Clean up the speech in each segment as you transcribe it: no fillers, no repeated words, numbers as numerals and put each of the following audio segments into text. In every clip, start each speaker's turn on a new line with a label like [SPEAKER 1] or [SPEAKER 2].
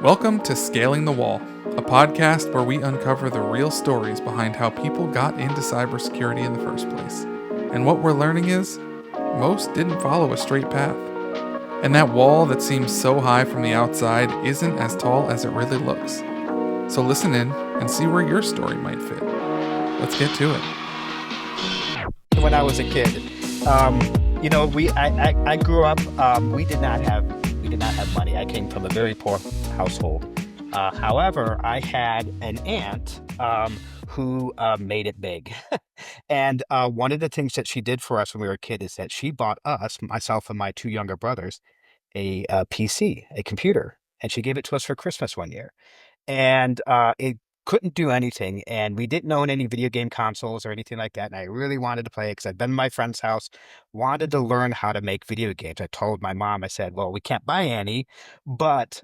[SPEAKER 1] Welcome to Scaling the Wall, a podcast where we uncover the real stories behind how people got into cybersecurity in the first place. And what we're learning is, most didn't follow a straight path. And that wall that seems so high from the outside isn't as tall as it really looks. So listen in and see where your story might fit. Let's get to it.
[SPEAKER 2] When I was a kid, I grew up. We did not have money. I came from a very poor household. However, I had an aunt who made it big. And one of the things that she did for us when we were a kid is that she bought us, myself and my two younger brothers, a PC, a computer, and she gave it to us for Christmas one year. And it couldn't do anything, and we didn't own any video game consoles or anything like that, and I really wanted to play it because I'd been in my friend's house, wanted to learn how to make video games. I told my mom, I said, well, we can't buy any, but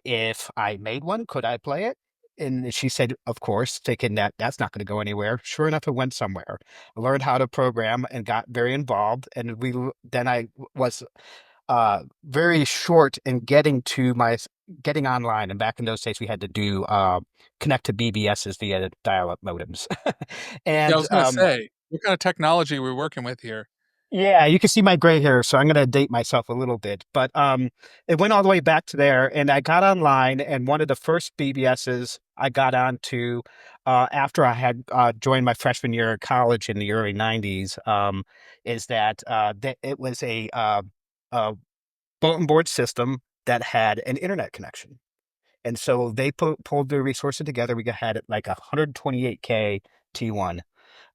[SPEAKER 2] if I made one, could I play it? And she said, of course, thinking that that's not going to go anywhere. Sure enough, it went somewhere. I learned how to program and got very involved, and then I was very short in getting online. And back in those days, we had to do connect to BBSs via dial-up modems.
[SPEAKER 1] Yeah, I
[SPEAKER 2] And
[SPEAKER 1] was going to say, what kind of technology are we working with here?
[SPEAKER 2] yeah, you can see my gray hair, so I'm going to date myself a little bit. But it went all the way back to there, and I got online, and one of the first BBSs I got onto after I had joined my freshman year of college in the early 90s is that it was a bulletin board system that had an internet connection. And so they pulled their resources together. We had it like 128K T1.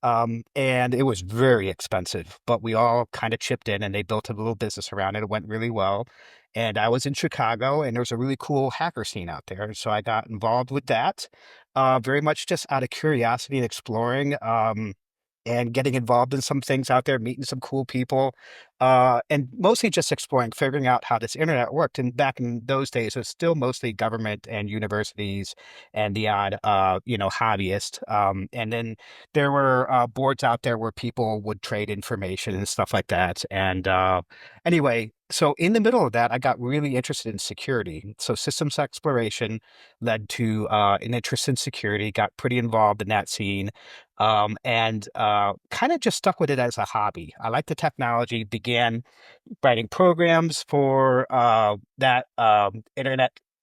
[SPEAKER 2] And it was very expensive, but we all kind of chipped in and they built a little business around it. It went really well. And I was in Chicago and there was a really cool hacker scene out there. So I got involved with that, very much just out of curiosity and exploring. And getting involved in some things out there, meeting some cool people, and mostly just exploring, figuring out how this internet worked. And back in those days, it was still mostly government and universities and the odd, hobbyist. And then there were boards out there where people would trade information and stuff like that. And anyway, so in the middle of that, I got really interested in security. So systems exploration led to an interest in security, got pretty involved in that scene. And kind of just stuck with it as a hobby. I like the technology, began writing programs for that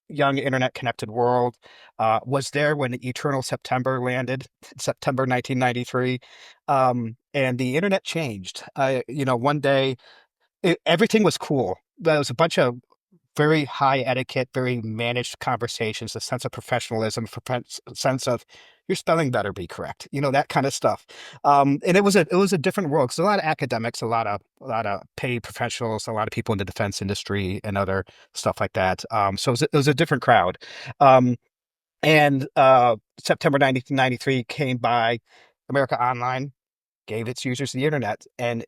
[SPEAKER 2] young internet connected world. Was there when Eternal September landed, September 1993. And the internet changed. One day everything was cool. There was a bunch of very high etiquette, very managed conversations, a sense of professionalism, sense of your spelling better be correct, that kind of stuff. And it was a different world because a lot of academics, a lot of paid professionals, a lot of people in the defense industry and other stuff like that. So it was a different crowd. Um, and September 1993 came by. America Online gave its users the internet, and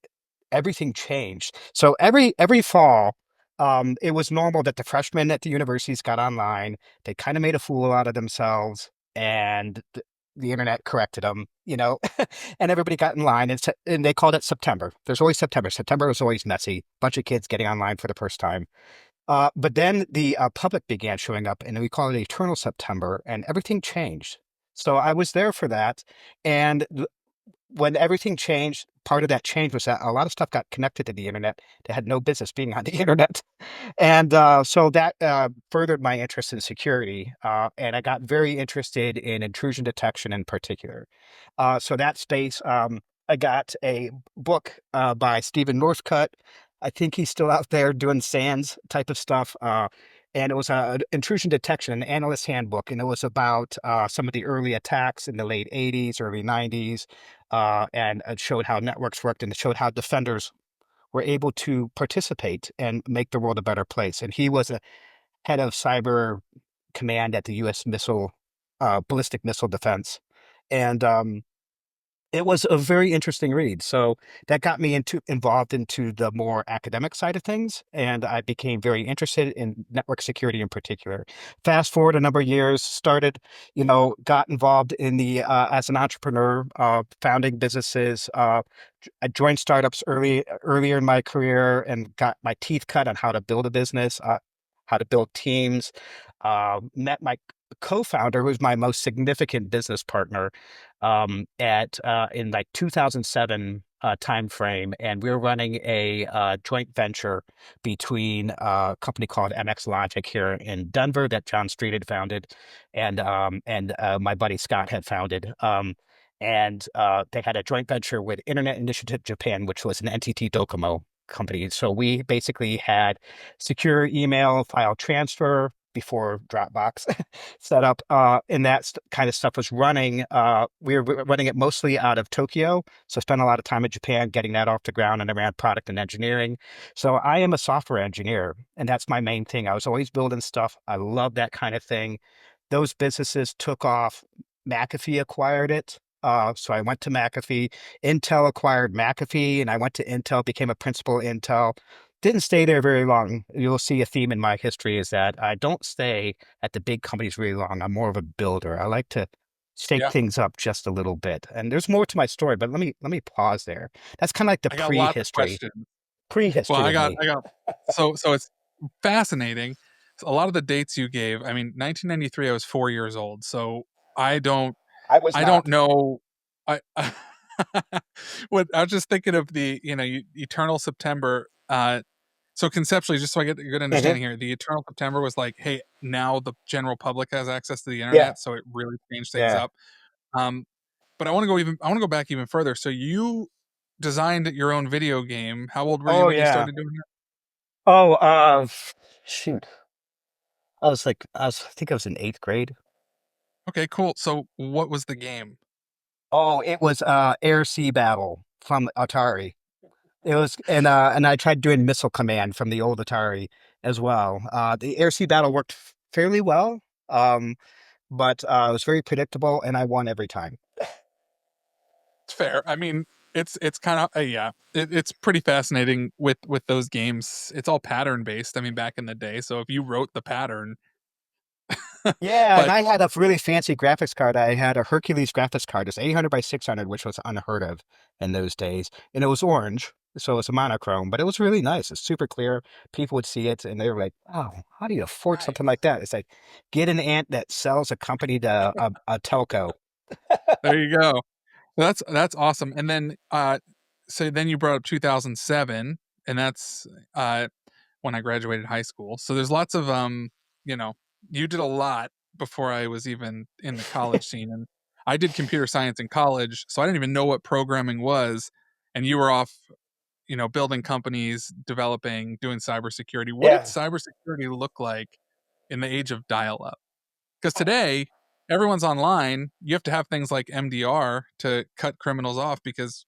[SPEAKER 2] everything changed. So every fall, it was normal that the freshmen at the universities got online. They kind of made a fool out of themselves, and the internet corrected them, and everybody got in line. And they called it September. There's always September. September was always messy. Bunch of kids getting online for the first time. But then the public began showing up, and we call it Eternal September, and everything changed. So I was there for that, and when everything changed, part of that change was that a lot of stuff got connected to the internet that had no business being on the internet. And so that furthered my interest in security. And I got very interested in intrusion detection in particular. So that space, I got a book by Stephen Northcutt. I think he's still out there doing SANS type of stuff. And it was an intrusion detection, an analyst handbook. And it was about some of the early attacks in the late 80s, early 90s. And it showed how networks worked, and it showed how defenders were able to participate and make the world a better place. And he was a head of cyber command at the U.S. ballistic missile defense. And it was a very interesting read. So that got me involved into the more academic side of things, and I became very interested in network security in particular. Fast forward a number of years, got involved in the as an entrepreneur, founding businesses. I joined startups earlier in my career and got my teeth cut on how to build a business, how to build teams. met my co-founder, who's my most significant business partner, at in like 2007 time frame, and we were running a joint venture between a company called MX Logic here in Denver that John Street had founded, and my buddy Scott had founded. And they had a joint venture with Internet Initiative Japan, which was an NTT Docomo company. So we basically had secure email file transfer before Dropbox set up, and that kind of stuff was running. We were running it mostly out of Tokyo, so spent a lot of time in Japan getting that off the ground, and around product and engineering. So I am a software engineer, and that's my main thing. I was always building stuff. I love that kind of thing. Those businesses took off. McAfee acquired it. So I went to McAfee. Intel acquired McAfee, and I went to Intel, became a principal at Intel. Didn't stay there very long. You'll see a theme in my history is that I don't stay at the big companies really long. I'm more of a builder. I like to shake
[SPEAKER 1] Yeah,
[SPEAKER 2] things up just a little bit. And there's more to my story, but let me pause there. That's kind of like the
[SPEAKER 1] I got lots of
[SPEAKER 2] prehistory,
[SPEAKER 1] questions. Well,
[SPEAKER 2] prehistory of me.
[SPEAKER 1] I got so it's fascinating. So a lot of the dates you gave, I mean, 1993, I was 4 years old, so I don't
[SPEAKER 2] I was
[SPEAKER 1] I don't
[SPEAKER 2] not.
[SPEAKER 1] know. I what I was just thinking of the Eternal September. So conceptually, just so I get a good
[SPEAKER 2] Mhm.
[SPEAKER 1] understanding here, the Eternal September was like, hey, now the general public has access to the
[SPEAKER 2] Yeah,
[SPEAKER 1] internet, so it really changed things
[SPEAKER 2] yeah.
[SPEAKER 1] up. Um, but I want to go back even further. So you designed your own video game. How old were you
[SPEAKER 2] Oh,
[SPEAKER 1] when you
[SPEAKER 2] yeah.
[SPEAKER 1] started doing that?
[SPEAKER 2] Oh, shoot. I think I was in eighth grade.
[SPEAKER 1] Okay, cool. So what was the game?
[SPEAKER 2] Oh, it was Air Sea Battle from Atari. It was, and I tried doing Missile Command from the old Atari as well. The Air Sea Battle worked fairly well, um, but it was very predictable, and I won every time.
[SPEAKER 1] It's fair. I mean, it's kind of yeah. It's pretty fascinating with those games. It's all pattern based. I mean, back in the day. So if you wrote the pattern,
[SPEAKER 2] Yeah, and
[SPEAKER 1] but
[SPEAKER 2] I had a really fancy graphics card. I had a Hercules graphics card. It's 800 by 600, which was unheard of in those days. And it was orange, so it was a monochrome, but it was really nice. It's super clear. People would see it and they were like, "Oh, how do you afford something
[SPEAKER 1] nice.
[SPEAKER 2] like that?" It's like, get an ant that sells a company to a telco.
[SPEAKER 1] There you go. That's awesome. And then so then you brought up 2007, and that's when I graduated high school. So there's lots of you know, you did a lot before I was even in the college scene, and I did computer science in college, so I didn't even know what programming was, and you were off, building companies, developing, doing cybersecurity. What did
[SPEAKER 2] Yeah.
[SPEAKER 1] cybersecurity look like in the age of dial-up? Because today everyone's online. You have to have things like MDR to cut criminals off because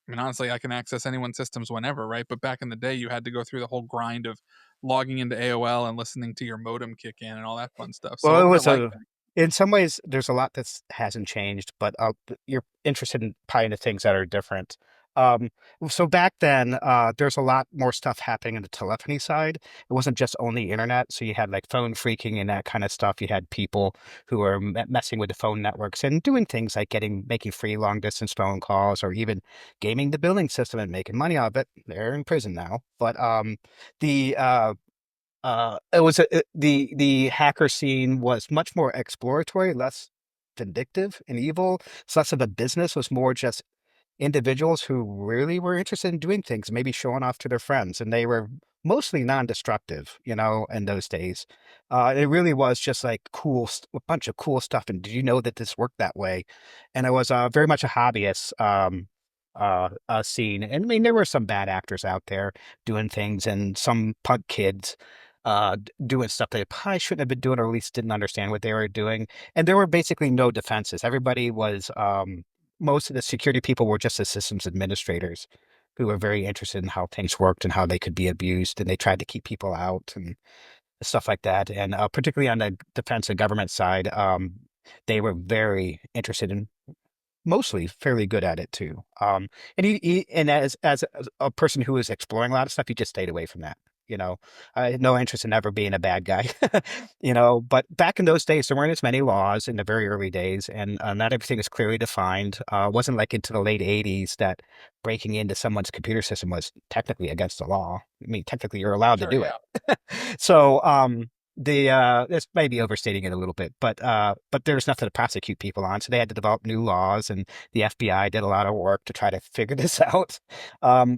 [SPEAKER 1] I mean, honestly, I can access anyone's systems whenever, right? But back in the day, you had to go through the whole grind of logging into AOL and listening to your modem kick in and all that fun stuff. So
[SPEAKER 2] Well,
[SPEAKER 1] what
[SPEAKER 2] it
[SPEAKER 1] was it
[SPEAKER 2] was
[SPEAKER 1] like
[SPEAKER 2] a,
[SPEAKER 1] then?
[SPEAKER 2] in some ways, there's a lot that hasn't changed, but you're interested in probably the things that are different. Um, so back then, there's a lot more stuff happening in the telephony side. It wasn't just only internet. So you had like phone phreaking and that kind of stuff. You had people who were messing with the phone networks and doing things like making free long distance phone calls or even gaming the billing system and making money out of it. They're in prison now. But the it was the hacker scene was much more exploratory, less vindictive and evil. It's less of a business. It was more just individuals who really were interested in doing things, maybe showing off to their friends, and they were mostly non-destructive, in those days. It really was just like a bunch of cool stuff. And did you know that this worked that way? And it was very much a hobbyist scene. And I mean, there were some bad actors out there doing things, and some punk kids doing stuff they probably shouldn't have been doing, or at least didn't understand what they were doing. And there were basically no defenses. Everybody was most of the security people were just the systems administrators who were very interested in how things worked and how they could be abused, and they tried to keep people out and stuff like that. And particularly on the defense and government side, they were very interested in mostly fairly good at it too. And as a person who was exploring a lot of stuff, he just stayed away from that. I had no interest in ever being a bad guy. But back in those days, there weren't as many laws in the very early days, and not everything is clearly defined. It wasn't like into the late '80s that breaking into someone's computer system was technically against the law. I mean, technically, you're allowed to
[SPEAKER 1] Sure,
[SPEAKER 2] do it.
[SPEAKER 1] yeah.
[SPEAKER 2] So, This may be overstating it a little bit, but there was nothing to prosecute people on, so they had to develop new laws, and the FBI did a lot of work to try to figure this out.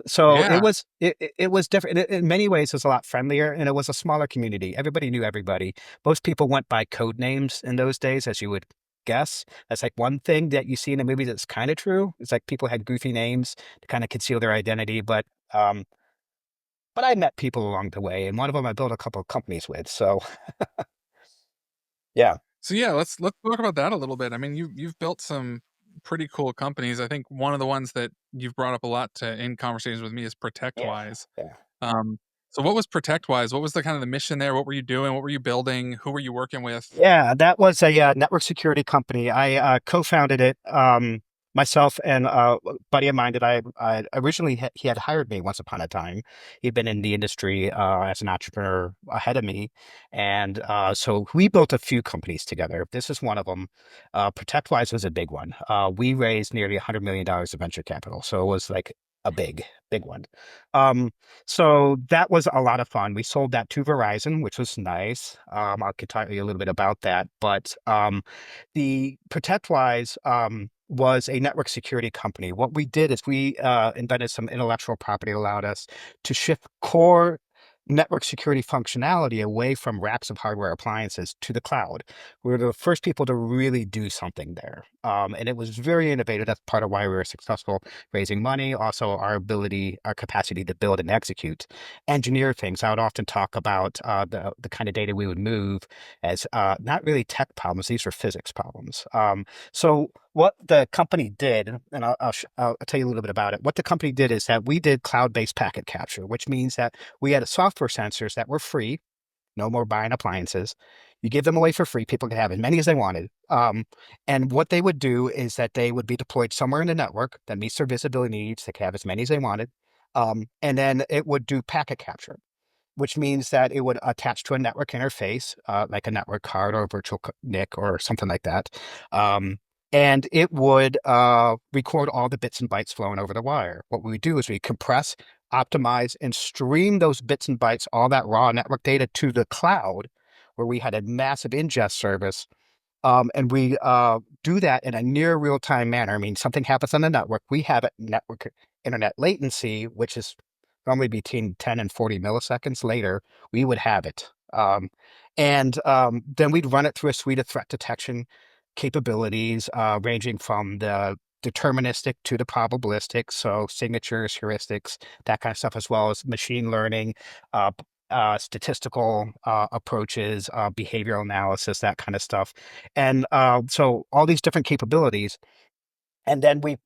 [SPEAKER 2] So
[SPEAKER 1] Yeah.
[SPEAKER 2] it was different in many ways. It was a lot friendlier, and it was a smaller community. Everybody knew everybody. Most people went by code names in those days, as you would guess. That's like one thing that you see in the movies that's kind of true. It's like people had goofy names to kind of conceal their identity, um, but I met people along the way, and one of them I built a couple of companies with. So yeah.
[SPEAKER 1] So yeah, let's talk about that a little bit. I mean, you've built some pretty cool companies. I think one of the ones that you've brought up a lot in conversations with me is
[SPEAKER 2] Yeah.
[SPEAKER 1] ProtectWise.
[SPEAKER 2] Yeah.
[SPEAKER 1] Um, so what was ProtectWise? What was the kind of the mission there? What were you doing? What were you building? Who were you working with?
[SPEAKER 2] Yeah, that was a network security company. I co-founded it myself and a buddy of mine that I originally he had hired me once upon a time. He'd been in the industry as an entrepreneur ahead of me, and so we built a few companies together. This is one of them. ProtectWise was a big one. We raised nearly $100 million of venture capital, so it was like a big one. Um, so that was a lot of fun. We sold that to Verizon, which was nice. I could tell you a little bit about that. But the ProtectWise was a network security company. What we did is we invented some intellectual property that allowed us to shift core network security functionality away from racks of hardware appliances to the cloud. We were the first people to really do something there. And it was very innovative. That's part of why we were successful raising money, also our ability, our capacity to build and execute, engineer things. I would often talk about the kind of data we would move as not really tech problems; these were physics problems. So what the company did, and I'll tell you a little bit about it. What the company did is that we did cloud-based packet capture, which means that we had software sensors that were free. No more buying appliances. You give them away for free. People could have as many as they wanted. And what they would do is that they would be deployed somewhere in the network that meets their visibility needs. They could have as many as they wanted. And then it would do packet capture, which means that it would attach to a network interface, like a network card or a virtual NIC or something like that. Um, and it would record all the bits and bytes flowing over the wire. What we would do is we compress, optimize, and stream those bits and bytes, all that raw network data to the cloud, where we had a massive ingest service and we do that in a near real time manner. I mean, something happens on the network. We have it network internet latency, which is normally between 10 and 40 milliseconds later, we would have it. And then we'd run it through a suite of threat detection capabilities, ranging from the deterministic to the probabilistic, so signatures, heuristics, that kind of stuff, as well as machine learning, uh, statistical approaches, behavioral analysis, that kind of stuff. And so all these different capabilities. And then we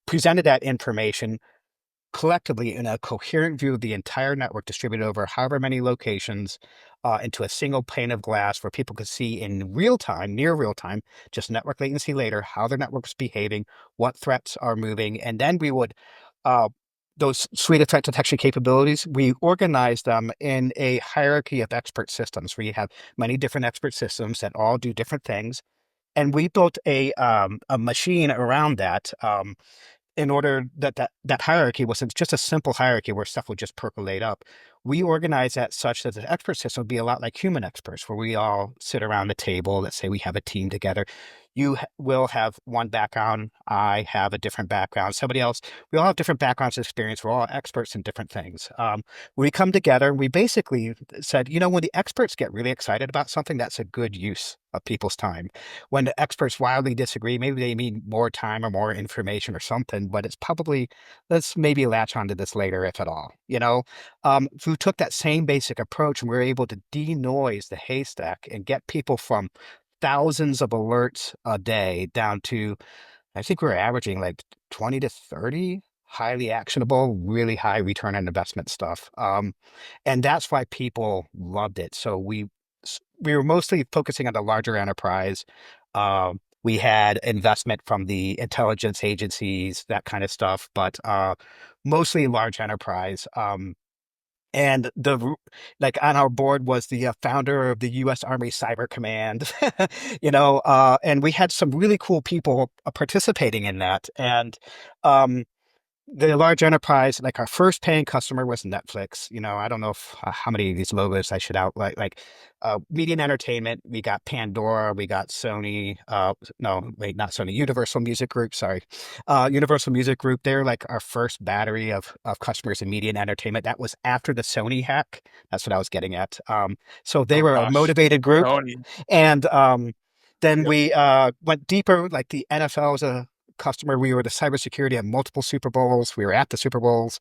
[SPEAKER 2] presented that information collectively in a coherent view of the entire network distributed over however many locations into a single pane of glass where people could see in real time, near real time, just network latency later, how their network's behaving, what threats are moving. And then we would, uh, those suite of threat detection capabilities, we organize them in a hierarchy of expert systems where you have many different expert systems that all do different things. And we built a machine around that. In order that hierarchy wasn't just a simple hierarchy where stuff would just percolate up. We organize that such that the expert system would be a lot like human experts, where we all sit around the table. Let's say we have a team together. You will have one background. I have a different background. Somebody else. We all have different backgrounds and experience. We're all experts in different things. We come together. We basically said, when the experts get really excited about something, that's a good use of people's time. When the experts wildly disagree, maybe they need more time or more information or something, but it's probably, let's maybe latch onto this later, if at all. We took that same basic approach and we were able to denoise the haystack and get people from thousands of alerts a day down to, I think we were averaging like 20 to 30 highly actionable, really high return on investment stuff. And that's why people loved it. So we were mostly focusing on the larger enterprise. We had investment from the intelligence agencies, that kind of stuff, but mostly large enterprise. And like on our board was the founder of the U.S. Army Cyber Command, and we had some really cool people participating in that. And um, the large enterprise, like our first paying customer was Netflix. I don't know if how many of these logos I should out like media and entertainment. We got Pandora, we got Sony. No, wait, not Sony. Universal Music Group. Sorry, Universal Music Group. They're like our first battery of customers in media and entertainment. That was after the Sony hack. That's what I was getting at. So they
[SPEAKER 1] Oh
[SPEAKER 2] were a
[SPEAKER 1] gosh.
[SPEAKER 2] motivated group,
[SPEAKER 1] Tony.
[SPEAKER 2] and then
[SPEAKER 1] Yep.
[SPEAKER 2] we went deeper. Like the NFL was a customer. We were the cybersecurity at multiple Super Bowls. We were at the Super Bowls.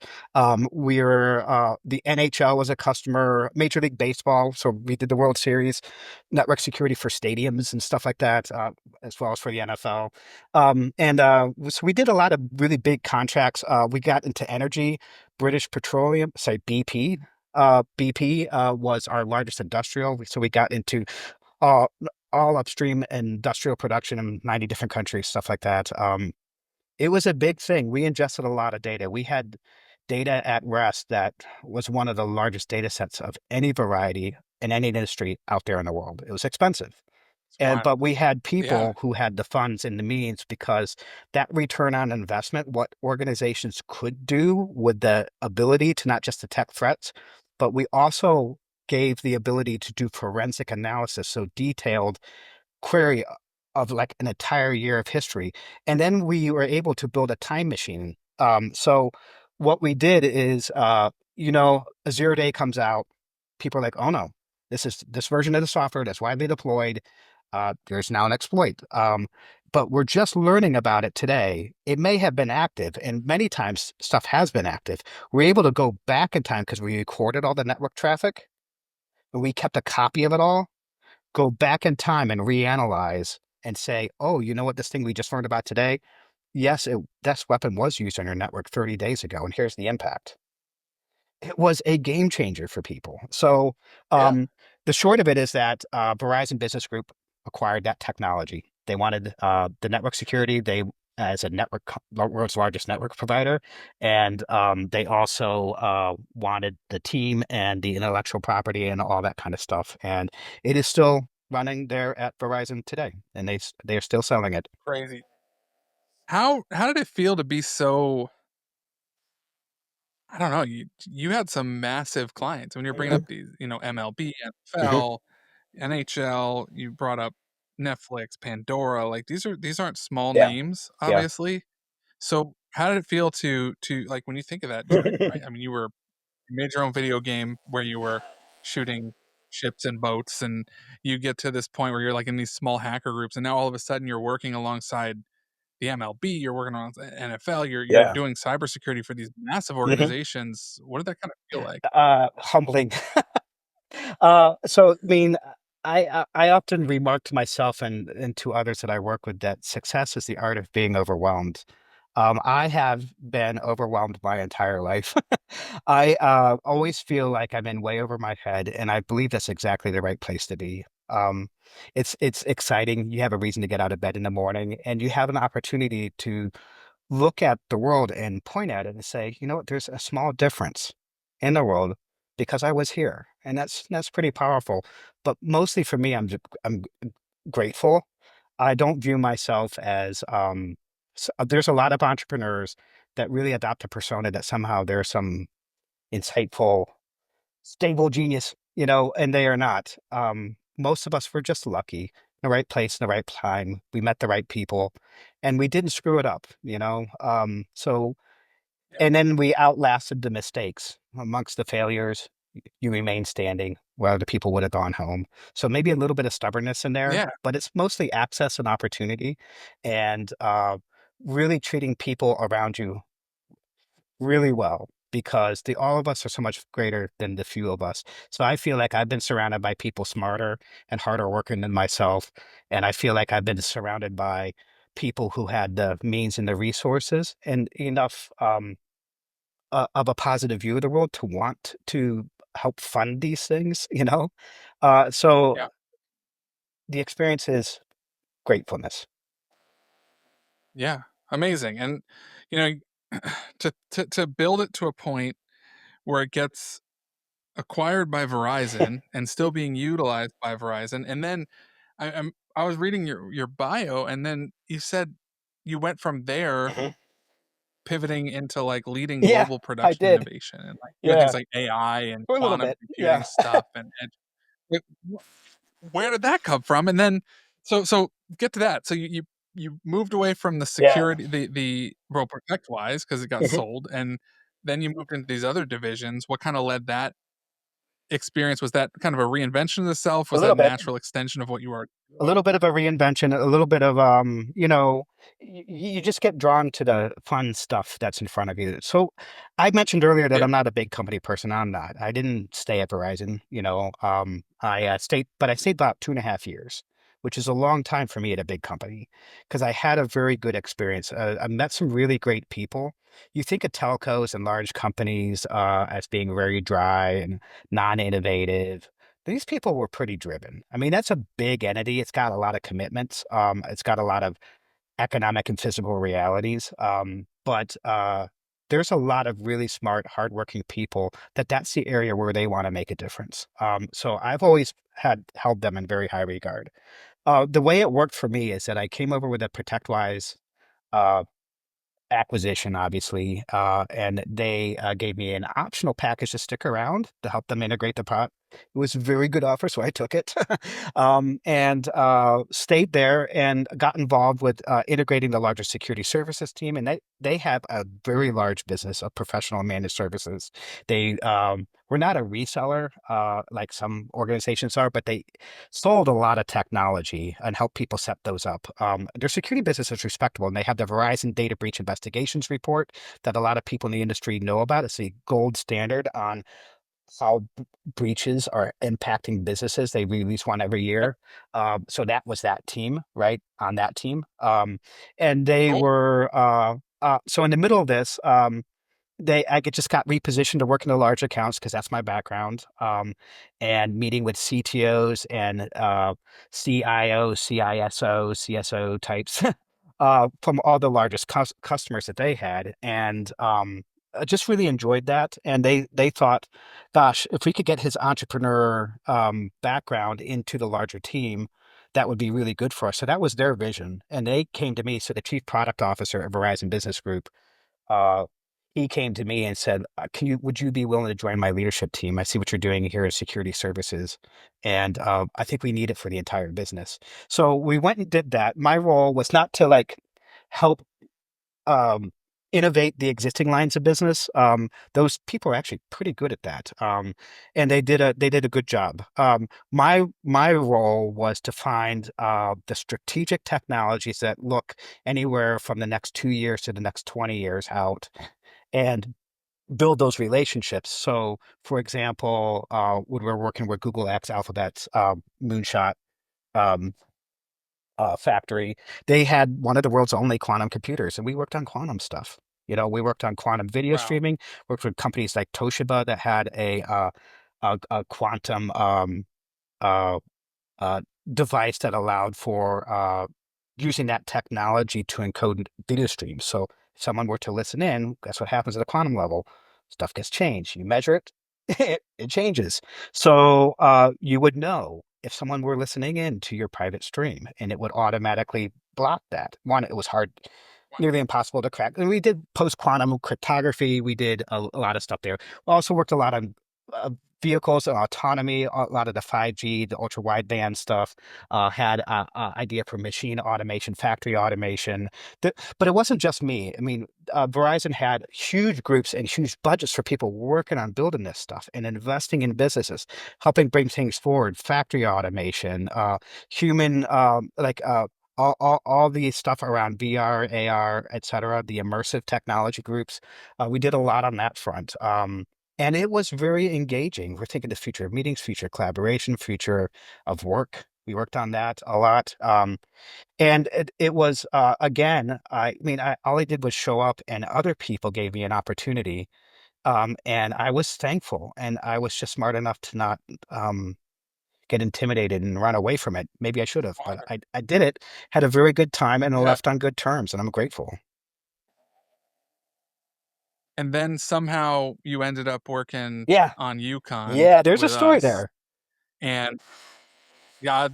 [SPEAKER 2] We were the NHL was a customer, Major League Baseball. So we did the World Series, network security for stadiums and stuff like that, as well as for the NFL. And so we did a lot of really big contracts. We got into energy, British Petroleum, say BP. BP was our largest industrial. So we got into all all upstream industrial production in 90 different countries, stuff like that. It was a big thing. We ingested a lot of data. We had data at rest that was one of the largest data sets of any variety in any industry out there in the world. It was expensive.
[SPEAKER 1] It's
[SPEAKER 2] And
[SPEAKER 1] wild.
[SPEAKER 2] but we had
[SPEAKER 1] Yeah.
[SPEAKER 2] people who had the funds and the means because that return on investment, what organizations could do with the ability to not just detect threats, but we also gave the ability to do forensic analysis, so detailed query of like an entire year of history. And then we were able to build a time machine. So what we did is, a 0 day comes out, people are like, oh no, this is this version of the software that's widely deployed. There's now an exploit. But we're just learning about it today. It may have been active, and many times stuff has been active. We're able to go back in time because we recorded all the network traffic and we kept a copy of it all, go back in time and reanalyze and say, oh, you know what, this thing we just learned about today? Yes, this weapon was used on your network 30 days ago, and here's the impact. It was a game changer for people. So
[SPEAKER 1] Yeah.
[SPEAKER 2] the short of it is that Verizon Business Group acquired that technology. They wanted the network security. They as a world's largest network provider, and they also wanted the team and the intellectual property and all that kind of stuff. And it is still running there at Verizon today, and they're still selling it.
[SPEAKER 1] Crazy. How did it feel to be so, I don't know, you had some massive clients when you're bringing up
[SPEAKER 2] Mhm.
[SPEAKER 1] these, MLB,
[SPEAKER 2] Mhm.
[SPEAKER 1] NFL, NHL, you brought up Netflix, Pandora, like these aren't small
[SPEAKER 2] Yeah,
[SPEAKER 1] names,
[SPEAKER 2] yeah.
[SPEAKER 1] obviously. So how did it feel to like when you think of that journey, right? I mean, you made your own video game where you were shooting ships and boats, and you get to this point where you're like in these small hacker groups, and now all of a sudden you're working alongside the MLB, you're working on NFL, you're
[SPEAKER 2] Yeah.
[SPEAKER 1] doing cybersecurity for these massive
[SPEAKER 2] Mhm.
[SPEAKER 1] organizations. What did that kind of feel like?
[SPEAKER 2] Humbling. So I mean, I often remark to myself and to others that I work with that success is the art of being overwhelmed. I have been overwhelmed my entire life. I always feel like I'm in way over my head, and I believe that's exactly the right place to be. It's exciting. You have a reason to get out of bed in the morning, and you have an opportunity to look at the world and point at it and say, you know what, there's a small difference in the world because I was here. And that's pretty powerful. But mostly for me, I'm grateful. I don't view myself as there's a lot of entrepreneurs that really adopt a persona that somehow there's some insightful, stable genius, and they are not. Most of us were just lucky, in the right place, in the right time. We met the right people, and we didn't screw it up, So,
[SPEAKER 1] Yeah.
[SPEAKER 2] and then we outlasted the mistakes. Amongst the failures, you remain standing where other people would have gone home. So maybe a little bit of stubbornness in there,
[SPEAKER 1] Yeah.
[SPEAKER 2] but it's mostly access and opportunity, and really treating people around you really well because the all of us are so much greater than the few of us. So I feel like I've been surrounded by people smarter and harder working than myself. And I feel like I've been surrounded by people who had the means and the resources and enough of a positive view of the world to want to help fund these things, So
[SPEAKER 1] Yeah.
[SPEAKER 2] the experience is gratefulness.
[SPEAKER 1] Yeah. Amazing. And you know, to build it to a point where it gets acquired by Verizon and still being utilized by Verizon. And then I was reading your bio, and then you said you went from there
[SPEAKER 2] Mhm.
[SPEAKER 1] pivoting into like leading
[SPEAKER 2] Yeah,
[SPEAKER 1] global
[SPEAKER 2] I
[SPEAKER 1] production
[SPEAKER 2] did.
[SPEAKER 1] innovation and like doing things
[SPEAKER 2] Yeah,
[SPEAKER 1] like AI and
[SPEAKER 2] for a little
[SPEAKER 1] quantum
[SPEAKER 2] bit.
[SPEAKER 1] computing
[SPEAKER 2] Yeah.
[SPEAKER 1] stuff and where did that come from? And then so get to that. So you moved away from the
[SPEAKER 2] Yeah.
[SPEAKER 1] security, the well, ProtectWise because it got
[SPEAKER 2] Mhm.
[SPEAKER 1] sold, and then you moved into these other divisions. What kind of led that experience? Was that kind of a reinvention of the self?
[SPEAKER 2] A
[SPEAKER 1] Was that
[SPEAKER 2] little
[SPEAKER 1] a
[SPEAKER 2] bit.
[SPEAKER 1] natural extension of what you were
[SPEAKER 2] A
[SPEAKER 1] doing?
[SPEAKER 2] little bit of a reinvention, a little bit of you just get drawn to the fun stuff that's in front of you. So I mentioned earlier that
[SPEAKER 1] Yeah.
[SPEAKER 2] I'm not a big company person. I'm not. I didn't stay at Verizon. I stayed, but I stayed about 2.5 years, which is a long time for me at a big company because I had a very good experience. I met some really great people. You think of telcos and large companies as being very dry and non-innovative. These people were pretty driven. I mean, that's a big entity. It's got a lot of commitments. It's got a lot of economic and physical realities. But there's a lot of really smart, hardworking people that's the area where they want to make a difference. So I've always had held them in very high regard. The way it worked for me is that I came over with a ProtectWise uh, acquisition, obviously, and they gave me an optional package to stick around to help them integrate the product. It was a very good offer, so I took it, and stayed there and got involved with integrating the larger security services team. And they have a very large business of professional managed services. They were not a reseller like some organizations are, but they sold a lot of technology and helped people set those up. Their security business is respectable, and they have the Verizon Data Breach Investigations Report that a lot of people in the industry know about. It's the gold standard on how breaches are impacting businesses. They release one every
[SPEAKER 1] Yep.
[SPEAKER 2] year. So that was that team, right? On that team. And they
[SPEAKER 1] Cool.
[SPEAKER 2] were, so in the middle of this, I just got repositioned to work in the large accounts because that's my background. And meeting with CTOs and CIOs, CISO, CSO types from all the largest customers that they had, and I just really enjoyed that. And they thought, gosh, if we could get his entrepreneur background into the larger team, that would be really good for us. So that was their vision, and they came to me. So the chief product officer of Verizon Business Group uh, he came to me and said, would you be willing to join my leadership team? I see what you're doing here at security services. And I think we need it for the entire business. So we went and did that. My role was not to like help um, innovate the existing lines of business. Those people are actually pretty good at that. And they did a good job. My role was to find the strategic technologies that look anywhere from the next 2 years to the next 20 years out and build those relationships. So, for example, when we're working with Google X Alphabet's Moonshot um, factory, they had one of the world's only quantum computers, and we worked on quantum stuff. We worked on quantum video
[SPEAKER 1] Wow.
[SPEAKER 2] streaming, worked with companies like Toshiba that had a quantum uh, uh, device that allowed for using that technology to encode video streams. So if someone were to listen in, guess what happens at a quantum level? Stuff gets changed. You measure it, it changes. So you would know if someone were listening in to your private stream, and it would automatically block that. One, it was hard, nearly impossible to crack. And we did post quantum cryptography. We did a lot of stuff there. We also worked a lot on uh, vehicles and autonomy, a lot of the 5G, the ultra wideband stuff, had a idea for machine automation, factory automation. But it wasn't just me. I mean, Verizon had huge groups and huge budgets for people working on building this stuff and investing in businesses, helping bring things forward, factory automation, human, all the stuff around VR, AR, et cetera, the immersive technology groups. We did a lot on that front. And it was very engaging. We're thinking the future of meetings, future collaboration, future of work. We worked on that a lot. And it was, again, I mean, all I did was show up and other people gave me an opportunity. And I was thankful, and I was just smart enough to not get intimidated and run away from it. Maybe I should have, but
[SPEAKER 1] Smart.
[SPEAKER 2] I did it, had a very good time, and I
[SPEAKER 1] Yeah.
[SPEAKER 2] left on good terms, and I'm grateful.
[SPEAKER 1] And then somehow you ended up working
[SPEAKER 2] Yeah.
[SPEAKER 1] on UKON
[SPEAKER 2] Yeah. There's a
[SPEAKER 1] with
[SPEAKER 2] story
[SPEAKER 1] us.
[SPEAKER 2] there.
[SPEAKER 1] And yeah,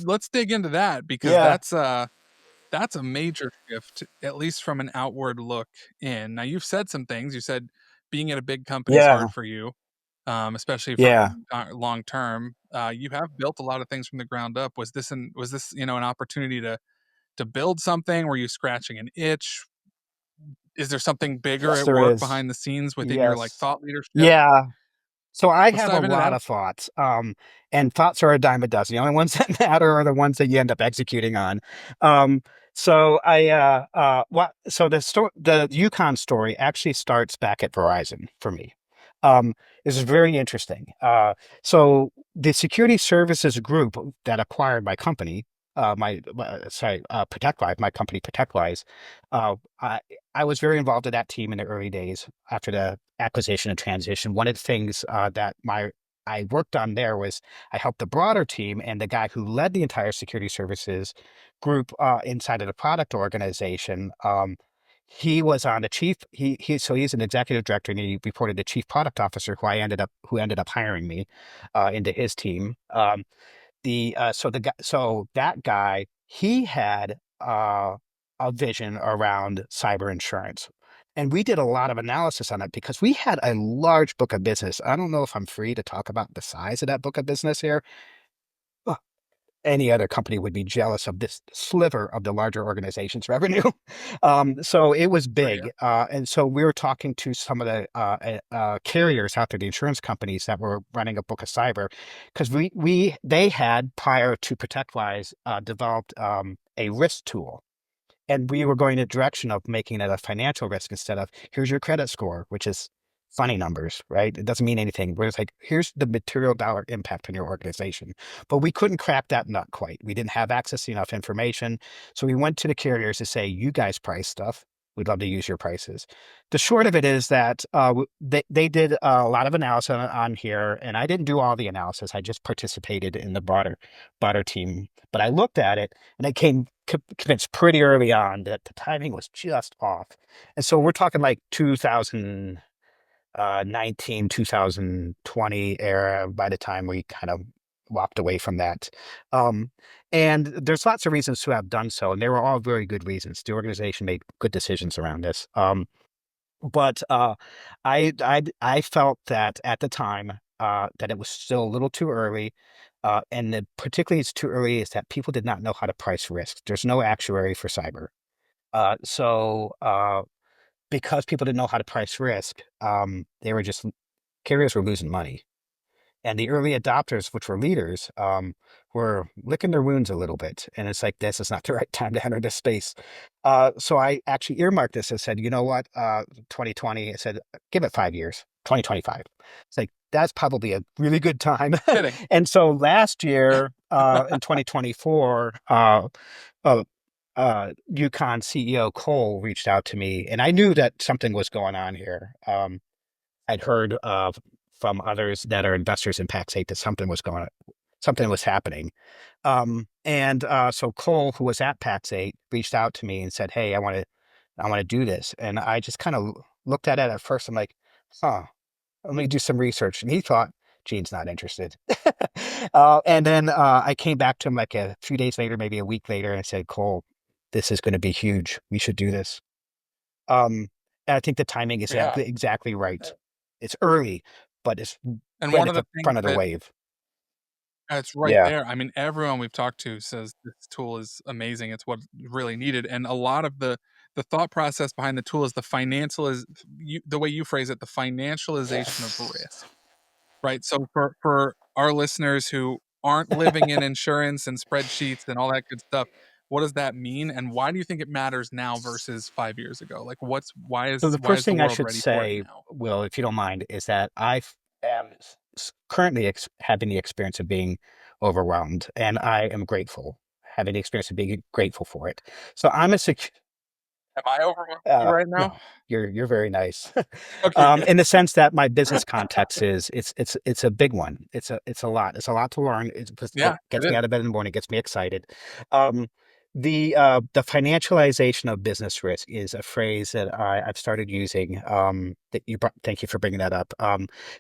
[SPEAKER 1] let's dig into that because
[SPEAKER 2] Yeah.
[SPEAKER 1] that's That's a major shift, at least from an outward look in. Now, you've said some things. You said being at a big company is
[SPEAKER 2] Yeah,
[SPEAKER 1] hard for you, especially for
[SPEAKER 2] yeah.
[SPEAKER 1] long term. You have built a lot of things from the ground up. Was this an opportunity to build something? Were you scratching an itch? Is there something bigger
[SPEAKER 2] Yes,
[SPEAKER 1] at
[SPEAKER 2] there
[SPEAKER 1] work
[SPEAKER 2] is.
[SPEAKER 1] behind the scenes within your like
[SPEAKER 2] Yes.
[SPEAKER 1] thought leadership?
[SPEAKER 2] Yeah. So I
[SPEAKER 1] Let's
[SPEAKER 2] have a
[SPEAKER 1] dive into
[SPEAKER 2] lot
[SPEAKER 1] that.
[SPEAKER 2] of thoughts, and thoughts are a dime a dozen. The only ones that matter are the ones that you end up executing on. Um, so the Yukon story actually starts back at Verizon for me. Um, this is very interesting. So the security services group that acquired my company, ProtectWise, my company ProtectWise, uh, I, I was very involved in that team in the early days after the acquisition and transition. One of the things that I worked on there was I helped the broader team and the guy who led the entire security services group inside of the product organization. He was on the chief. So he's an executive director, and he reported to chief product officer, who ended up hiring me into his team. So that guy, he had a vision around cyber insurance. And we did a lot of analysis on it because we had a large book of business. I don't know if I'm free to talk about the size of that book of business here. Ugh, any other company would be jealous of this sliver of the larger organization's revenue. So it was
[SPEAKER 1] Sure, yeah.
[SPEAKER 2] big. And so we were talking to some of the carriers out there, the insurance companies that were running a book of cyber, because they had, prior to ProtectWise, developed a risk tool, and we were going in the direction of making it a financial risk instead of here's your credit score, which is funny numbers, right? It doesn't mean anything. Where it's like, here's the material dollar impact on your organization. But we couldn't crack that nut quite. We didn't have access to enough information. So we went to the carriers to say, you guys price stuff. We'd love to use your prices. The short of it is that they did a lot of analysis on here, and I didn't do all the analysis. I just participated in the broader team. But I looked at it, and I came convinced pretty early on that the timing was just off. And so we're talking like 2019, 2020 era by the time we kind of walked away from that. Um, and there's lots of reasons to have done so, and they were all very good reasons. The organization made good decisions around this. But I felt that at the time that it was still a little too early, and that particularly it's too early is that people did not know how to price risk. There's no actuary for cyber, so because people didn't know how to price risk, they were just carriers were losing money. And the early adopters, which were leaders, were licking their wounds a little bit. And it's like, this is not the right time to enter this space. So I actually earmarked this and said, you know what, 2020, I said, give it 5 years, 2025. It's like, that's probably a really good time.
[SPEAKER 1] Kidding.
[SPEAKER 2] And so last year, in 2024, uh, UKON CEO Cole reached out to me, and I knew that something was going on here. I'd heard from others that are investors in Pax8 that something was happening. So Cole, who was at Pax8, reached out to me and said, "Hey, I want to do this." And I just kind of looked at it at first. I'm like, "Huh, let me do some research." And he thought, Gene's not interested. And then I came back to him like a few days later, maybe a week later, and I said, "Cole, this is going to be huge. We should do this." And I think the timing is
[SPEAKER 1] Yeah.
[SPEAKER 2] exactly right. It's early, but it's
[SPEAKER 1] And
[SPEAKER 2] right
[SPEAKER 1] one
[SPEAKER 2] at
[SPEAKER 1] of
[SPEAKER 2] the
[SPEAKER 1] the things
[SPEAKER 2] front of the
[SPEAKER 1] that
[SPEAKER 2] wave.
[SPEAKER 1] it's right
[SPEAKER 2] Yeah.
[SPEAKER 1] there. I mean, everyone we've talked to says this tool is amazing. It's what really needed. And a lot of the thought process behind the tool is the way you phrase it, the financialization of risk. Right. So for our listeners who aren't living in insurance and spreadsheets and all that good stuff, what does that mean? And why do you think it matters now versus 5 years ago? Like
[SPEAKER 2] So the
[SPEAKER 1] why
[SPEAKER 2] first
[SPEAKER 1] is the
[SPEAKER 2] thing I
[SPEAKER 1] world
[SPEAKER 2] should
[SPEAKER 1] ready for it
[SPEAKER 2] say,
[SPEAKER 1] now?
[SPEAKER 2] Will, if you don't mind, is that am currently having the experience of being overwhelmed, and I am grateful, having the experience of being grateful for it. So I'm a sec.
[SPEAKER 1] Am I overwhelmed right now?
[SPEAKER 2] No, you're very nice.
[SPEAKER 1] Okay, good.
[SPEAKER 2] In the sense that my business context is it's a big one. It's a lot. It's a lot to learn. It just
[SPEAKER 1] Yeah, it
[SPEAKER 2] gets me
[SPEAKER 1] is.
[SPEAKER 2] out of bed in the morning, gets me excited. Um, the financialization of business risk is a phrase that I've started using. Thank you for bringing that up.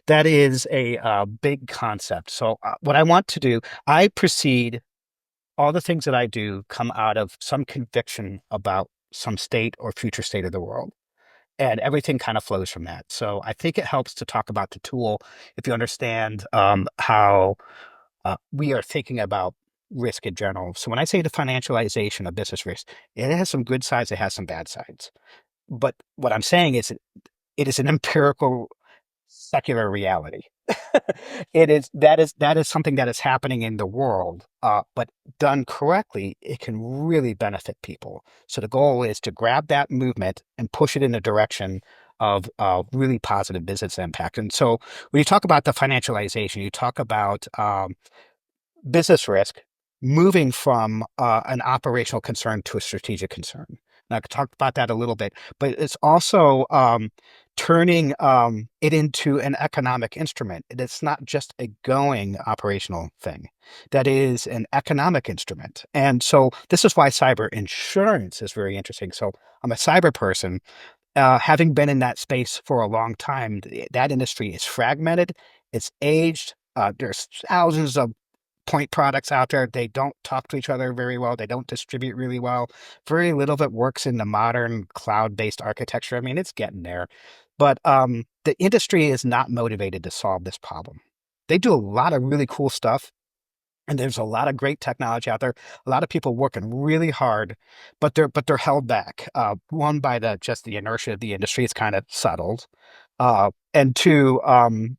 [SPEAKER 2] That is a big concept. So what I want to do, I proceed all the things that I do come out of some conviction about some state or future state of the world. And everything kind of flows from that. So I think it helps to talk about the tool if you understand how we are thinking about risk in general. So when I say the financialization of business risk, it has some good sides, it has some bad sides. But what I'm saying is it is an empirical secular reality. That is something that is happening in the world, but done correctly, it can really benefit people. So the goal is to grab that movement and push it in the direction of really positive business impact. And so when you talk about the financialization, you talk about business risk moving from an operational concern to a strategic concern. And I could talk about that a little bit, but it's also turning it into an economic instrument. It's not just a going operational thing. That is an economic instrument. And so this is why cyber insurance is very interesting. So I'm a cyber person. Having been in that space for a long time, that industry is fragmented, it's aged. There's thousands of point products out there. They don't talk to each other very well. They don't distribute really well. Very little of it works in the modern cloud-based architecture. I mean, it's getting there. But the industry is not motivated to solve this problem. They do a lot of really cool stuff. And there's a lot of great technology out there. A lot of people working really hard, but they're held back. One by the inertia of the industry. It's kind of settled. And two,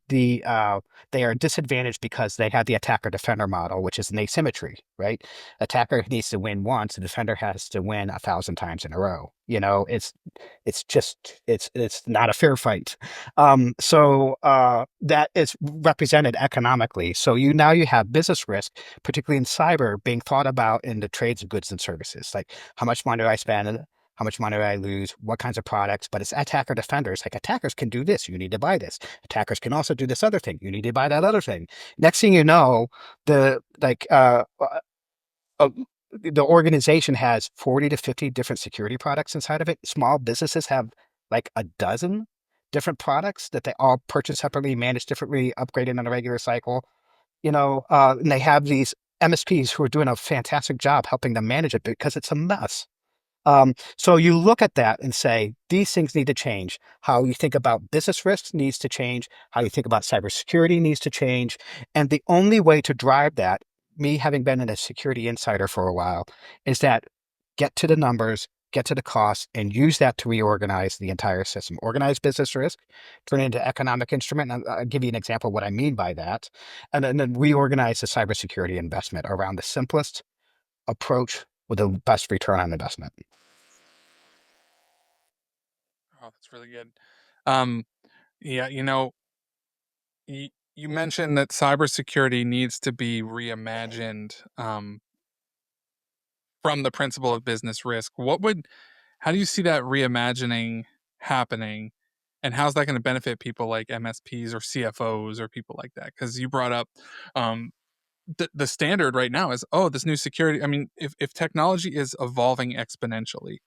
[SPEAKER 2] they are disadvantaged because they have the attacker defender model, which is an asymmetry, right? Attacker needs to win once, the defender has to win 1,000 times in a row. It's not a fair fight. So that is represented economically. So you have business risk, particularly in cyber, being thought about in the trades of goods and services. Like how much money do I spend? How much money do I lose? What kinds of products? But it's attacker defenders. Like attackers can do this. You need to buy this. Attackers can also do this other thing. You need to buy that other thing. Next thing you know, the like uh, the organization has 40 to 50 different security products inside of it. Small businesses have like a dozen different products that they all purchase separately, manage differently, upgraded on a regular cycle. And they have these MSPs who are doing a fantastic job helping them manage it because it's a mess. So you look at that and say, these things need to change. How you think about business risks needs to change. How you think about cybersecurity needs to change. And the only way to drive that, me having been in a security insider for a while, is that get to the numbers, get to the costs, and use that to reorganize the entire system. Organize business risk, turn it into economic instrument. And I'll give you an example of what I mean by that. And then reorganize the cybersecurity investment around the simplest approach with the best return on investment.
[SPEAKER 1] Oh, that's really good. Yeah, you mentioned that cybersecurity needs to be reimagined from the principle of business risk. How do you see that reimagining happening? And how's that going to benefit people like MSPs or CFOs or people like that? Because you brought up um, the standard right now is, oh, this new security. I mean, if technology is evolving exponentially,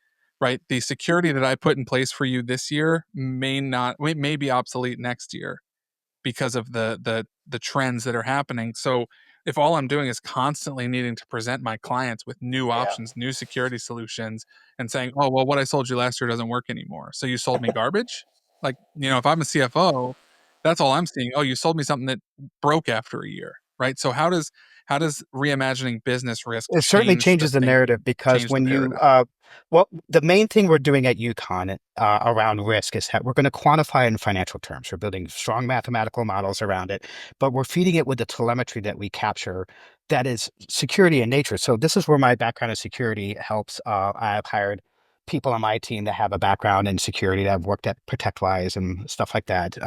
[SPEAKER 1] right? The security that I put in place for you this year may be obsolete next year because of the trends that are happening. So if all I'm doing is constantly needing to present my clients with new
[SPEAKER 2] Yeah.
[SPEAKER 1] options, new security solutions, and saying, "Oh, well, what I sold you last year doesn't work anymore, so you sold me garbage." Like, if I'm a CFO, that's all I'm seeing. Oh, you sold me something that broke after a year, right? So how does reimagining business risk
[SPEAKER 2] It certainly
[SPEAKER 1] change the
[SPEAKER 2] changes the narrative
[SPEAKER 1] thinking,
[SPEAKER 2] because
[SPEAKER 1] change the
[SPEAKER 2] when you,
[SPEAKER 1] paradigm?
[SPEAKER 2] well, the main thing we're doing at UKON around risk is that we're going to quantify it in financial terms. We're building strong mathematical models around it, but we're feeding it with the telemetry that we capture that is security in nature. So this is where my background in security helps. I've hired people on my team that have a background in security that have worked at ProtectWise and stuff like that.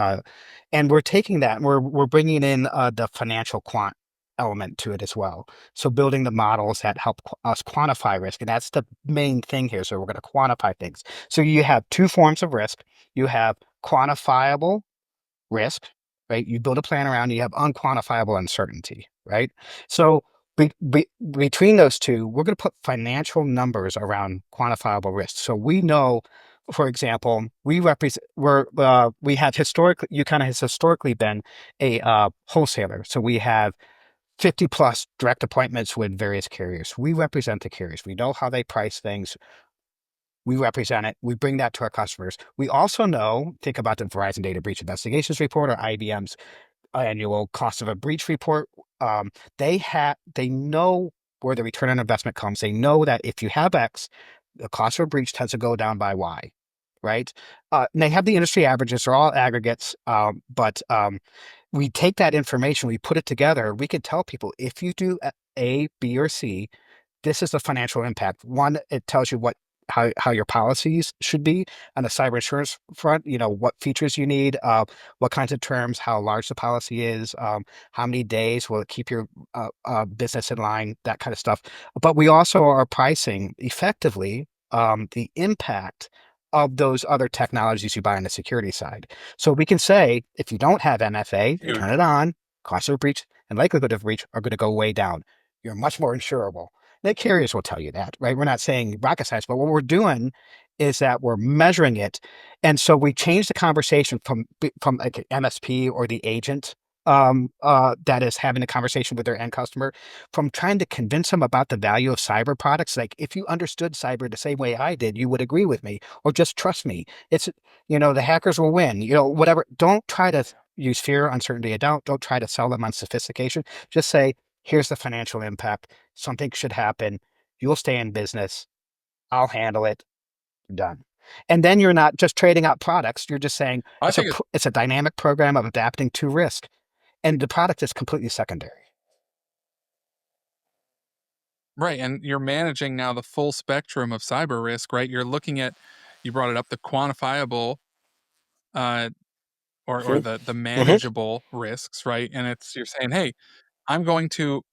[SPEAKER 2] And we're taking that and we're bringing in the financial quant element to it as well. So building the models that help us quantify risk, and that's the main thing here. So we're going to quantify things. So you have two forms of risk. You have quantifiable risk, right? You build a plan around it, you have unquantifiable uncertainty, right? So between those two, we're going to put financial numbers around quantifiable risk. So we know, for example, we have historically, UConn has historically been a wholesaler. So we have 50 plus direct appointments with various carriers. We represent the carriers. We know how they price things. We represent it. We bring that to our customers. We also know, think about the Verizon Data Breach Investigations Report or IBM's annual cost of a breach report. They know where the return on investment comes. They know that if you have X, the cost of a breach tends to go down by Y, right? And they have the industry averages, they're all aggregates, but we take that information, we put it together, we can tell people if you do A, B, or C, this is the financial impact. One, it tells you how your policies should be on the cyber insurance front, what features you need, what kinds of terms, how large the policy is, how many days will it keep your business in line, that kind of stuff. But we also are pricing effectively the impact of those other technologies you buy on the security side. So we can say, if you don't have MFA, turn
[SPEAKER 1] Huge.
[SPEAKER 2] it on, cost of breach and likelihood of breach are going to go way down. You're much more insurable. The carriers will tell you that, right? We're not saying rocket science, but what we're doing is that we're measuring it. And so we change the conversation from like an MSP or the agent that is having a conversation with their end customer, from trying to convince them about the value of cyber products. Like, if you understood cyber the same way I did, you would agree with me, or just trust me. It's, the hackers will win, whatever. Don't try to use fear, uncertainty, don't try to sell them on sophistication. Just say, here's the financial impact. Something should happen. You'll stay in business. I'll handle it. Done. And then you're not just trading out products. You're just saying
[SPEAKER 1] I think it's
[SPEAKER 2] it's a dynamic program of adapting to risk. And the product is completely secondary.
[SPEAKER 1] right. And you're managing now the full spectrum of cyber risk, right? You're looking at, you brought it up, the quantifiable uh, or
[SPEAKER 2] Mhm.
[SPEAKER 1] the
[SPEAKER 2] Mhm.
[SPEAKER 1] manageable risks, right? And you're saying, hey, I'm going to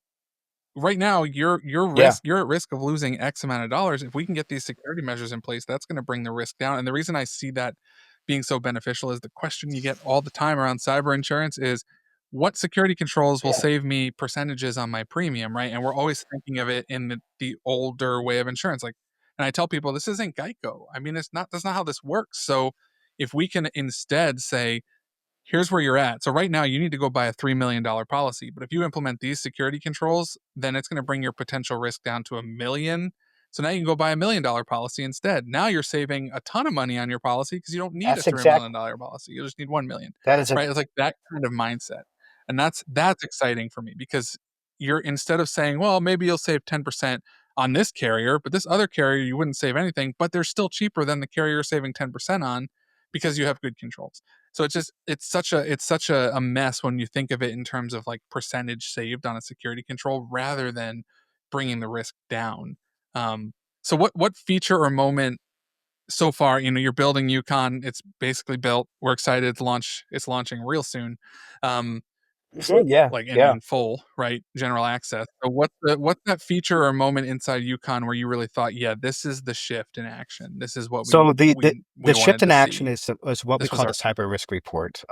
[SPEAKER 1] right now
[SPEAKER 2] Yeah.
[SPEAKER 1] you're at risk of losing X amount of dollars. If we can get these security measures in place, that's going to bring the risk down. And the reason I see that being so beneficial is the question you get all the time around cyber insurance is, what security controls will
[SPEAKER 2] Yeah.
[SPEAKER 1] save me percentages on my premium, right? And we're always thinking of it in the older way of insurance. Like, and I tell people this isn't Geico. I mean, that's not how this works. So if we can instead say, here's where you're at. So right now you need to go buy a $3 million policy. But if you implement these security controls, then it's going to bring your potential risk down to 1 million. So now you can go buy $1 million policy instead. Now you're saving a ton of money on your policy because you don't need a
[SPEAKER 2] That's
[SPEAKER 1] $3
[SPEAKER 2] exact.
[SPEAKER 1] million policy. You just need 1 million,
[SPEAKER 2] That is a
[SPEAKER 1] right? It's like that kind of mindset. And that's exciting for me because you're, instead of saying, well, maybe you'll save 10% on this carrier, but this other carrier you wouldn't save anything, but they're still cheaper than the carrier you're saving 10% on because you have good controls. So it's such a mess when you think of it in terms of like percentage saved on a security control rather than bringing the risk down. Um, so what feature or moment so far, you're building UKON, it's basically built. We're excited to launch. It's launching real soon. Um,
[SPEAKER 2] Mhm. Yeah.
[SPEAKER 1] like
[SPEAKER 2] Yeah.
[SPEAKER 1] in full, right? General access. So what's that feature or moment inside UKON where you really thought, yeah, this is the shift in action. This is what
[SPEAKER 2] So the
[SPEAKER 1] we
[SPEAKER 2] shift
[SPEAKER 1] wanted
[SPEAKER 2] in
[SPEAKER 1] to
[SPEAKER 2] action
[SPEAKER 1] see.
[SPEAKER 2] is what we
[SPEAKER 1] This was
[SPEAKER 2] call the
[SPEAKER 1] our
[SPEAKER 2] cyber risk report.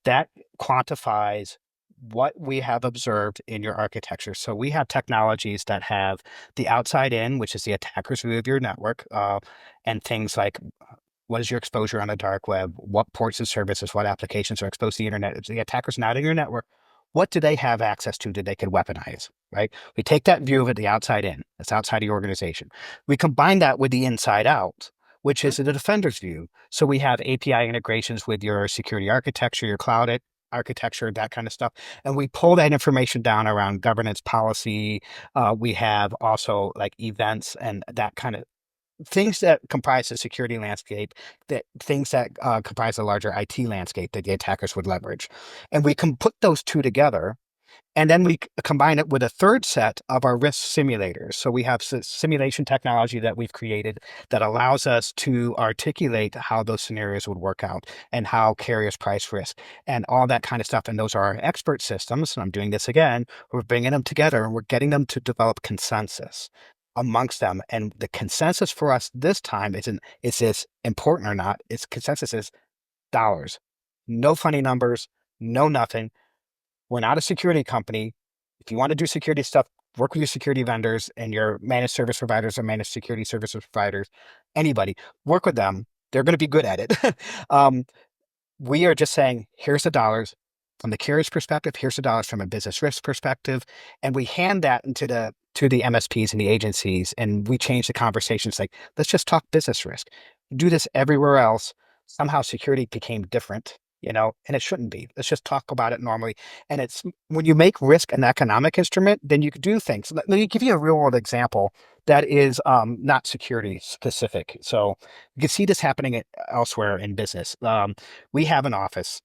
[SPEAKER 2] That quantifies what we have observed in your architecture. So we have technologies that have the outside in, which is the attacker's view of your network, and things like what is your exposure on the dark web, what ports and services, what applications are exposed to the internet. If the attacker's not in your network, what do they have access to that they could weaponize, right? We take that view of it, the outside in, that's outside of your organization. We combine that with the inside out, which
[SPEAKER 1] Mhm.
[SPEAKER 2] is the defender's view. So we have API integrations with your security architecture, your cloud architecture, that kind of stuff. And we pull that information down around governance policy. We have also like events and that kind of things that comprise the security landscape, that things that comprise a larger IT landscape that the attackers would leverage. And we can put those two together, and then we combine it with a third set of our risk simulators. So we have simulation technology that we've created that allows us to articulate how those scenarios would work out and how carriers price risk and all that kind of stuff. And those are our expert systems. And I'm doing this again. We're bringing them together and we're getting them to develop consensus amongst them. And the consensus for us this time is this important or not? Its consensus is dollars. No funny numbers, no nothing. We're not a security company. If you want to do security stuff, work with your security vendors and your managed service providers or managed security service providers. Anybody, work with them. They're going to be good at it. um, we are just saying, here's the dollars. from the carrier's perspective, here's the dollars from a business risk perspective. And we hand that to the MSPs and the agencies, and we change the conversations like, let's just talk business risk. Do this everywhere else. Somehow security became different, and it shouldn't be. Let's just talk about it normally. And it's when you make risk an economic instrument, then you can do things. Let me give you a real world example that is not security specific. So you can see this happening elsewhere in business. We have an office.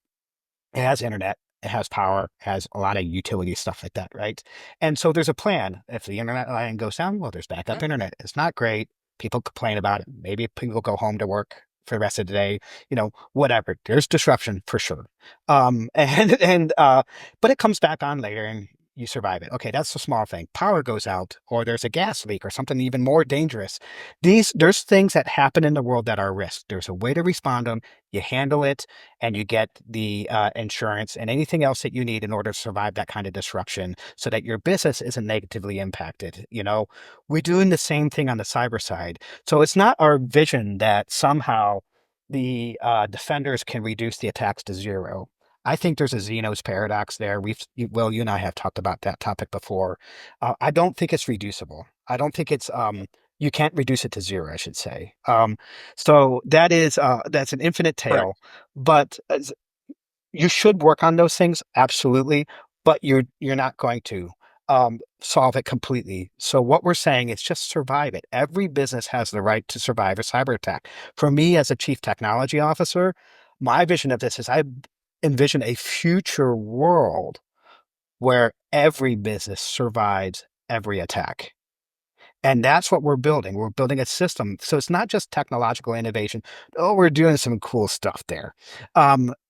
[SPEAKER 2] It has internet, it has power, has a lot of utility stuff like that, right? And so there's a plan. If the internet line goes down, well, there's backup internet. It's not great. People complain about it. Maybe people go home to work for the rest of the day, whatever. There's disruption for sure. But it comes back on later and you survive it. Okay, that's a small thing. Power goes out, or there's a gas leak, or something even more dangerous. There's things that happen in the world that are risks. There's a way to respond to them. You handle it, and you get the insurance and anything else that you need in order to survive that kind of disruption, so that your business isn't negatively impacted. We're doing the same thing on the cyber side. So it's not our vision that somehow the defenders can reduce the attacks to zero. I think there's a Zeno's paradox there. You and I have talked about that topic before. I don't think it's reducible. I don't think it's you can't reduce it to zero, I should say. So that's an infinite tale. But you should work on those things, absolutely. But you're not going to solve it completely. So what we're saying is just survive it. Every business has the right to survive a cyber attack. For me, as a chief technology officer, my vision of this is I envision a future world where every business survives every attack. And that's what we're building. We're building a system. So it's not just technological innovation. Oh, we're doing some cool stuff there.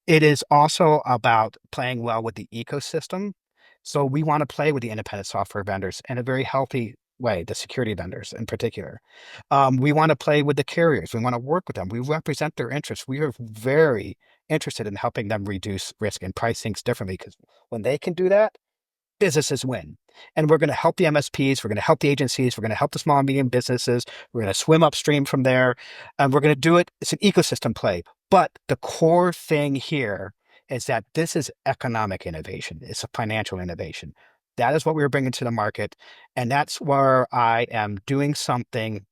[SPEAKER 2] It is also about playing well with the ecosystem. So we want to play with the independent software vendors in a very healthy way, the security vendors in particular. We want to play with the carriers. We want to work with them. We represent their interests. We are very interested in helping them reduce risk and price things differently, because when they can do that, businesses win. And we're going to help the MSPs. We're going to help the agencies. We're going to help the small and medium businesses. We're going to swim upstream from there. And we're going to do it. It's an ecosystem play. But the core thing here is that this is economic innovation. It's a financial innovation. That is what we're bringing to the market. And that's where I am doing something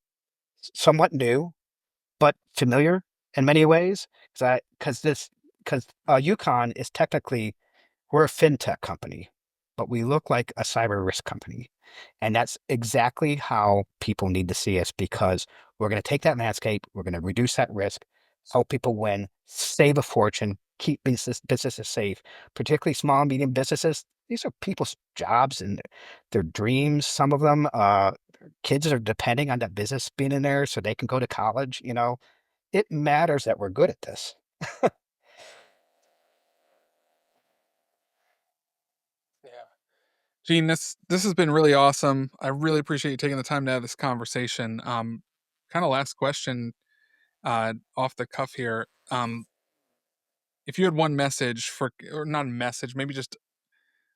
[SPEAKER 2] somewhat new, but familiar in many ways. Because UKON is technically, we're a fintech company, but we look like a cyber risk company. And that's exactly how people need to see us, because we're going to take that landscape, we're going to reduce that risk, help people win, save a fortune, keep businesses safe, particularly small and medium businesses. These are people's jobs and their dreams. Some of them, kids are depending on that business being in there so they can go to college. It matters that we're good at this.
[SPEAKER 1] Yeah. Gene, this has been really awesome. I really appreciate you taking the time to have this conversation. Kind of last question, off the cuff here. If you had one message or not a message, maybe just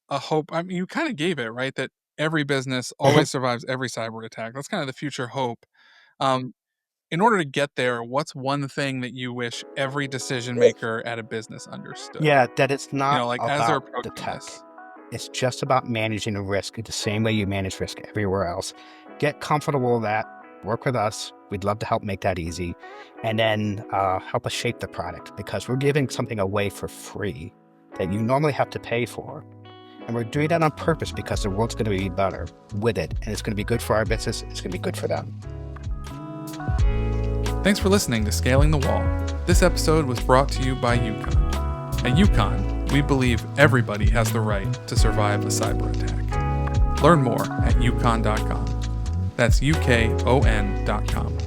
[SPEAKER 1] a hope. I mean, you kind of gave it, right? That every business always survives every cyber attack. That's kind of the future hope. In order to get there, what's one thing that you wish every decision maker at a business understood?
[SPEAKER 2] Yeah, that it's not
[SPEAKER 1] As they're
[SPEAKER 2] about the
[SPEAKER 1] approaching
[SPEAKER 2] tech.
[SPEAKER 1] this.
[SPEAKER 2] It's just about managing the risk the same way you manage risk everywhere else. Get comfortable with that. Work with us. We'd love to help make that easy. And then help us shape the product, because we're giving something away for free that you normally have to pay for. And we're doing that on purpose because the world's going to be better with it. And it's going to be good for our business. It's going to be good for them.
[SPEAKER 1] Thanks for listening to Scaling the Wall. This episode was brought to you by UKON. At UKON, we believe everybody has the right to survive a cyber attack. Learn more at ukon.com. That's UKON.com.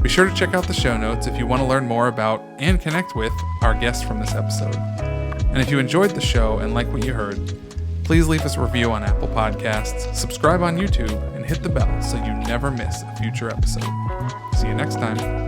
[SPEAKER 1] Be sure to check out the show notes if you want to learn more about and connect with our guests from this episode. And if you enjoyed the show and like what you heard, please leave us a review on Apple Podcasts, subscribe on YouTube, and hit the bell so you never miss a future episode. See you next time.